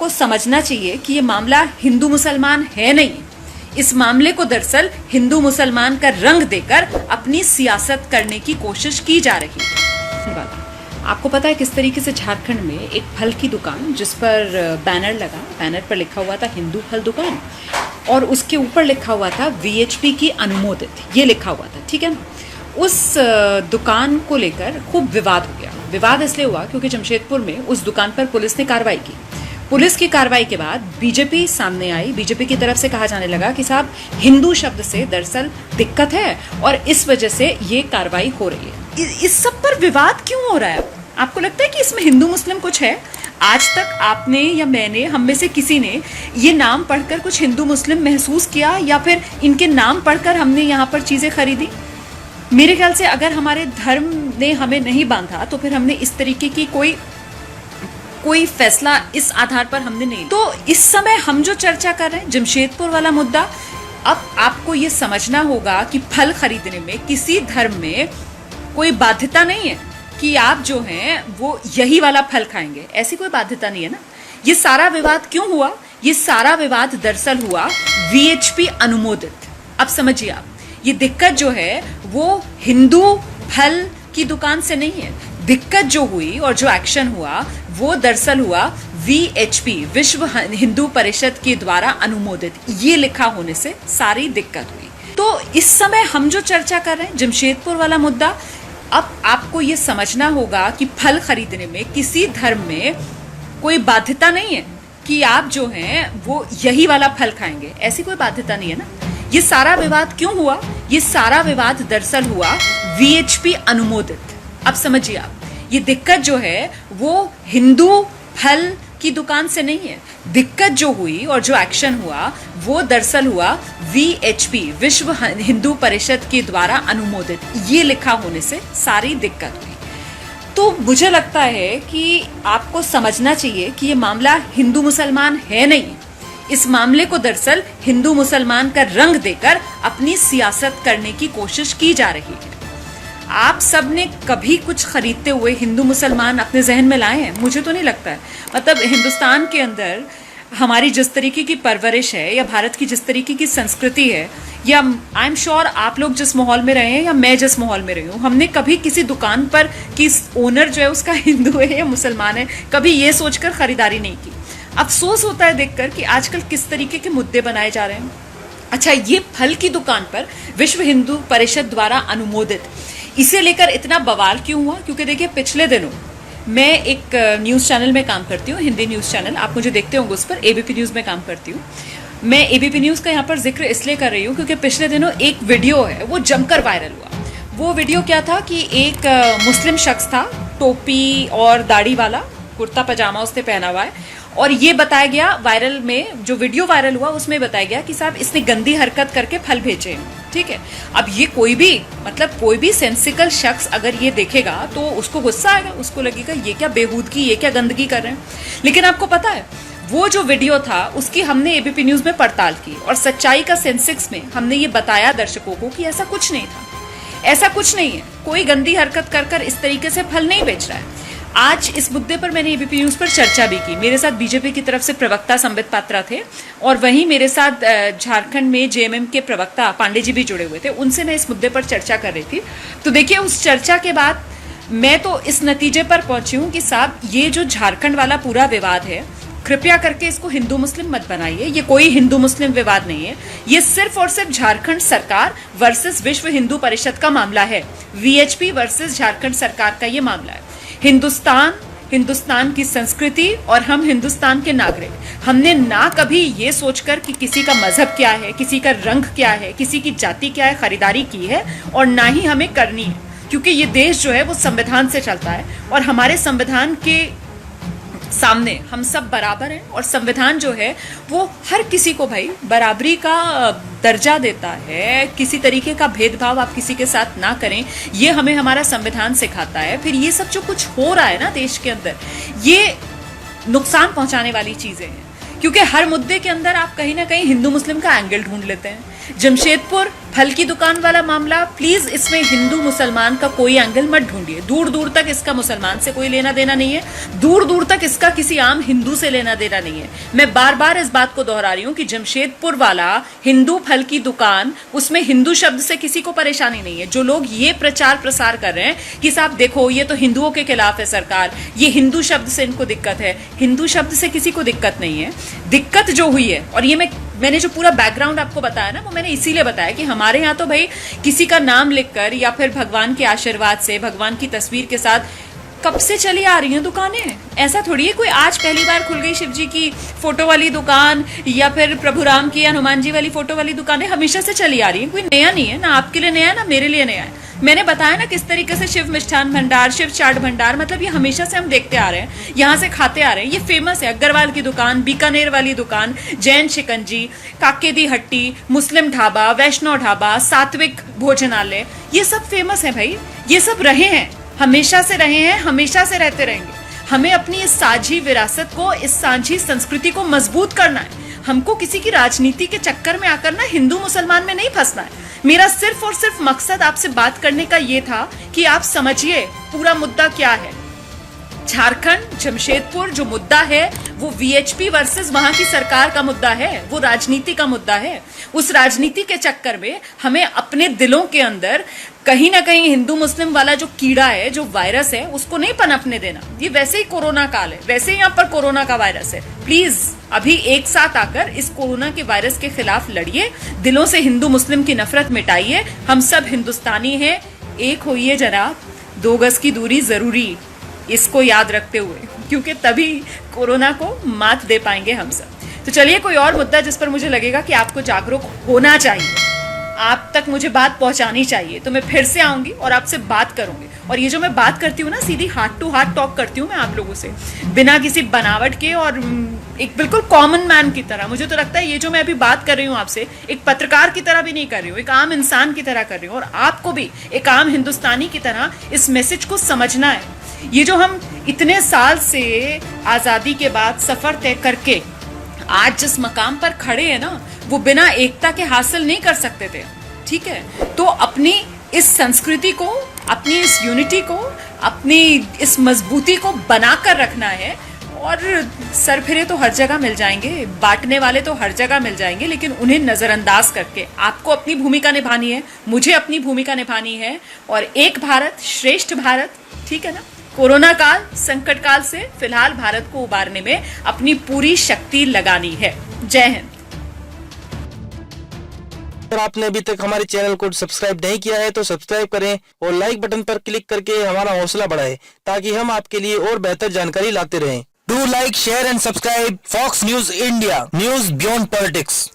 आपको समझना चाहिए कि ये मामला हिंदू मुसलमान है नहीं। इस मामले को दरअसल हिंदू मुसलमान का रंग देकर अपनी सियासत करने की कोशिश की जा रही है। आपको पता है किस तरीके से झारखंड में एक फल की दुकान जिस पर बैनर लगा, बैनर पर लिखा हुआ था हिंदू फल दुकान और उसके ऊपर लिखा हुआ था VHP की अनुमोदित, ये लिखा हुआ था, ठीक है ना। उस दुकान को लेकर खूब विवाद हो गया। विवाद इसलिए हुआ क्योंकि जमशेदपुर में उस दुकान पर पुलिस ने कार्रवाई की। पुलिस की कार्रवाई के बाद बीजेपी सामने आई। बीजेपी की तरफ से कहा जाने लगा कि साहब हिंदू शब्द से दरअसल दिक्कत है और इस वजह से ये कार्रवाई हो रही है। इस सब पर विवाद क्यों हो रहा है? आपको लगता है कि इसमें हिंदू मुस्लिम कुछ है? आज तक आपने या मैंने, हम में से किसी ने ये नाम पढ़कर कुछ हिंदू मुस्लिम महसूस किया या फिर इनके नाम पढ़कर हमने यहाँ पर चीज़ें खरीदी? मेरे ख्याल से अगर हमारे धर्म ने हमें नहीं बांधा तो फिर हमने इस तरीके की कोई फैसला इस आधार पर हमने नहीं। तो इस समय हम जो चर्चा कर रहे हैं जमशेदपुर वाला मुद्दा, अब आपको ये समझना होगा कि फल खरीदने में किसी धर्म में कोई बाध्यता नहीं है कि आप जो हैं वो यही वाला फल खाएंगे, ऐसी कोई बाध्यता नहीं है ना। ये सारा विवाद क्यों हुआ? ये सारा विवाद दरअसल हुआ VHP अनुमोदित। अब समझिए आप, ये दिक्कत जो है वो हिंदू फल की दुकान से नहीं है। दिक्कत जो हुई और जो एक्शन हुआ वो दरअसल हुआ VHP, विश्व हिंदू परिषद के द्वारा अनुमोदित, ये लिखा होने से सारी दिक्कत हुई। तो इस समय हम जो चर्चा कर रहे हैं जमशेदपुर वाला मुद्दा, अब आपको ये समझना होगा कि फल खरीदने में किसी धर्म में कोई बाध्यता नहीं है कि आप जो हैं वो यही वाला फल खाएंगे, ऐसी कोई बाध्यता नहीं है ना। ये सारा विवाद क्यों हुआ? ये सारा विवाद दरअसल हुआ VHP अनुमोदित। अब समझिए आप, ये दिक्कत जो है वो हिंदू फल की दुकान से नहीं है। दिक्कत जो हुई और जो एक्शन हुआ वो दरअसल हुआ VHP, विश्व हिंदू परिषद के द्वारा अनुमोदित, ये लिखा होने से सारी दिक्कत हुई। तो मुझे लगता है कि आपको समझना चाहिए कि ये मामला हिंदू मुसलमान है नहीं। इस मामले को दरअसल हिंदू मुसलमान का रंग देकर अपनी सियासत करने की कोशिश की जा रही है। आप सब ने कभी कुछ खरीदते हुए हिंदू मुसलमान अपने जहन में लाए हैं? मुझे तो नहीं लगता है। मतलब हिंदुस्तान के अंदर हमारी जिस तरीके की परवरिश है या भारत की जिस तरीके की संस्कृति है, या आई एम श्योर आप लोग जिस माहौल में रहे हैं या मैं जिस माहौल में रही हूँ, हमने कभी किसी दुकान पर कि ओनर जो है उसका हिंदू है या मुसलमान है, कभी ये सोचकर खरीदारी नहीं की। अफसोस होता है देखकर कि आजकल किस तरीके के मुद्दे बनाए जा रहे हैं। अच्छा, ये फल की दुकान पर विश्व हिंदू परिषद द्वारा अनुमोदित, इसे लेकर इतना बवाल क्यों हुआ? क्योंकि देखिए पिछले दिनों मैं एक न्यूज़ चैनल में काम करती हूँ, हिंदी न्यूज़ चैनल, आप मुझे देखते होंगे उस पर, ABP न्यूज़ में काम करती हूँ। मैं ABP न्यूज़ का यहाँ पर जिक्र इसलिए कर रही हूँ क्योंकि पिछले दिनों एक वीडियो है वो जमकर वायरल हुआ। वो वीडियो क्या था कि एक मुस्लिम शख्स था, टोपी और दाढ़ी वाला, कुर्ता पजामा उसने पहना हुआ है, और ये बताया गया वायरल में, जो वीडियो वायरल हुआ उसमें बताया गया कि साहब इसने गंदी हरकत करके फल भेजे हैं। ठीक है, अब ये कोई भी सेंसिकल शख्स अगर ये देखेगा तो उसको गुस्सा आएगा, उसको लगेगा ये क्या बेहूदगी, ये क्या गंदगी कर रहे हैं। लेकिन आपको पता है वो जो वीडियो था उसकी हमने ABP न्यूज़ में पड़ताल की और सच्चाई का सेंसिक्स में हमने ये बताया दर्शकों को कि ऐसा कुछ नहीं था, ऐसा कुछ नहीं है। कोई गंदी हरकत कर इस तरीके से फल नहीं बेच रहा है। आज इस मुद्दे पर मैंने ABP न्यूज़ पर चर्चा भी की। मेरे साथ बीजेपी की तरफ से प्रवक्ता संबित पात्रा थे और वहीं मेरे साथ झारखंड में JMM के प्रवक्ता पांडे जी भी जुड़े हुए थे। उनसे मैं इस मुद्दे पर चर्चा कर रही थी। तो देखिए, उस चर्चा के बाद मैं तो इस नतीजे पर पहुंची हूँ कि साहब ये जो झारखंड वाला पूरा विवाद है, कृपया करके इसको हिंदू मुस्लिम मत बनाइए। ये कोई हिंदू मुस्लिम विवाद नहीं है, ये सिर्फ और सिर्फ झारखंड सरकार वर्सेस विश्व हिंदू परिषद का मामला है। VHP वर्सेस झारखंड सरकार का ये मामला है। हिंदुस्तान की संस्कृति और हम हिंदुस्तान के नागरिक, हमने ना कभी ये सोचकर कि किसी का मजहब क्या है, किसी का रंग क्या है, किसी की जाति क्या है, खरीदारी की है और ना ही हमें करनी है, क्योंकि ये देश जो है वो संविधान से चलता है और हमारे संविधान के सामने हम सब बराबर हैं और संविधान जो है वो हर किसी को भाई बराबरी का दर्जा देता है। किसी तरीके का भेदभाव आप किसी के साथ ना करें, ये हमें हमारा संविधान सिखाता है। फिर ये सब जो कुछ हो रहा है ना देश के अंदर, ये नुकसान पहुंचाने वाली चीजें हैं, क्योंकि हर मुद्दे के अंदर आप कहीं ना कहीं हिंदू मुस्लिम का एंगल ढूंढ लेते हैं। जमशेदपुर फल की दुकान वाला मामला, प्लीज इसमें हिंदू मुसलमान का कोई एंगल मत ढूंढिए। दूर दूर तक इसका मुसलमान से कोई लेना देना नहीं है, दूर दूर तक इसका किसी आम हिंदू से लेना देना नहीं है। मैं बार बार इस बात को दोहरा रही हूं कि जमशेदपुर वाला हिंदू फल की दुकान, उसमें हिंदू शब्द से किसी को परेशानी नहीं है। जो लोग ये प्रचार प्रसार कर रहे हैं कि साहब देखो ये तो हिंदुओं के खिलाफ है सरकार, ये हिंदू शब्द से इनको दिक्कत है, हिंदू शब्द से किसी को दिक्कत नहीं है। दिक्कत जो हुई है, और ये मैंने जो पूरा बैकग्राउंड आपको बताया ना, वो मैंने इसीलिए बताया कि हमारे यहाँ तो भाई किसी का नाम लिखकर या फिर भगवान के आशीर्वाद से, भगवान की तस्वीर के साथ कब से चली आ रही हैं दुकानें। ऐसा थोड़ी है कोई आज पहली बार खुल गई शिव जी की फोटो वाली दुकान या फिर प्रभु राम की, हनुमान जी वाली फोटो वाली दुकानें हमेशा से चली आ रही है। कोई नया नहीं है, ना आपके लिए नया है ना मेरे लिए नया है। मैंने बताया ना किस तरीके से शिव मिष्ठान भंडार, शिव चाट भंडार, मतलब ये हमेशा से हम देखते आ रहे हैं, यहाँ से खाते आ रहे हैं। ये फेमस है। अग्रवाल की दुकान, बीकानेर वाली दुकान, जैन शिकंजी, काके दी हट्टी, मुस्लिम ढाबा, वैष्णव ढाबा, सात्विक भोजनालय, ये सब फेमस है भाई। ये सब रहे हैं, हमेशा से रहे हैं, हमेशा से रहते रहेंगे। हमें अपनी इस साझी विरासत को, इस साझी संस्कृति को मजबूत करना है। हमको किसी की राजनीति के चक्कर में आकर ना हिंदू मुसलमान में नहीं फंसना है। मेरा सिर्फ और सिर्फ मकसद आपसे बात करने का ये था कि आप समझिए पूरा मुद्दा क्या है। झारखंड, जमशेदपुर जो मुद्दा है वो वीएचपी वर्सेस वहां की सरकार का मुद्दा है, वो राजनीति का मुद्दा है। उस राजनीति के चक्कर में हमें अपने दिलों के अंदर कहीं ना कहीं हिंदू मुस्लिम वाला जो कीड़ा है, जो वायरस है, उसको नहीं पनपने देना। ये वैसे ही कोरोना काल है, वैसे ही यहाँ पर कोरोना का वायरस है। प्लीज अभी एक साथ आकर इस कोरोना के वायरस के खिलाफ लड़िए, दिलों से हिंदू मुस्लिम की नफरत मिटाइए। हम सब हिंदुस्तानी हैं, एक होइए जनाब, 2 गज की दूरी जरूरी, इसको याद रखते हुए, क्योंकि तभी कोरोना को मात दे पाएंगे हम सब। तो चलिए कोई और मुद्दा जिस पर मुझे लगेगा कि आपको जागरूक होना चाहिए, आप तक मुझे बात पहुंचानी चाहिए, तो मैं फिर से आऊंगी और आपसे बात करूंगी। और ये जो मैं बात करती हूँ ना, सीधी हार्ट टू हार्ट टॉक करती हूँ मैं आप लोगों से, बिना किसी बनावट के, और एक बिल्कुल कॉमन मैन की तरह। मुझे तो लगता है ये जो मैं अभी बात कर रही हूँ आपसे, एक पत्रकार की तरह भी नहीं कर रही हूँ, एक आम इंसान की तरह कर रही हूँ। और आपको भी एक आम हिंदुस्तानी की तरह इस मैसेज को समझना है। ये जो हम इतने साल से आज़ादी के बाद सफ़र तय करके आज जिस मकाम पर खड़े हैं ना, वो बिना एकता के हासिल नहीं कर सकते थे। ठीक है, तो अपनी इस संस्कृति को, अपनी इस यूनिटी को, अपनी इस मजबूती को बनाकर रखना है। और सरफिरे तो हर जगह मिल जाएंगे, बांटने वाले तो हर जगह मिल जाएंगे, लेकिन उन्हें नज़रअंदाज करके आपको अपनी भूमिका निभानी है, मुझे अपनी भूमिका निभानी है। और एक भारत श्रेष्ठ भारत, ठीक है ना, कोरोना काल, संकट काल से फिलहाल भारत को उबारने में अपनी पूरी शक्ति लगानी है। जय हिंद। अगर आपने अभी तक हमारे चैनल को सब्सक्राइब नहीं किया है तो सब्सक्राइब करें और लाइक बटन पर क्लिक करके हमारा हौसला बढ़ाएं, ताकि हम आपके लिए और बेहतर जानकारी लाते रहें। Do like, share and subscribe Fox News India, News Beyond politics.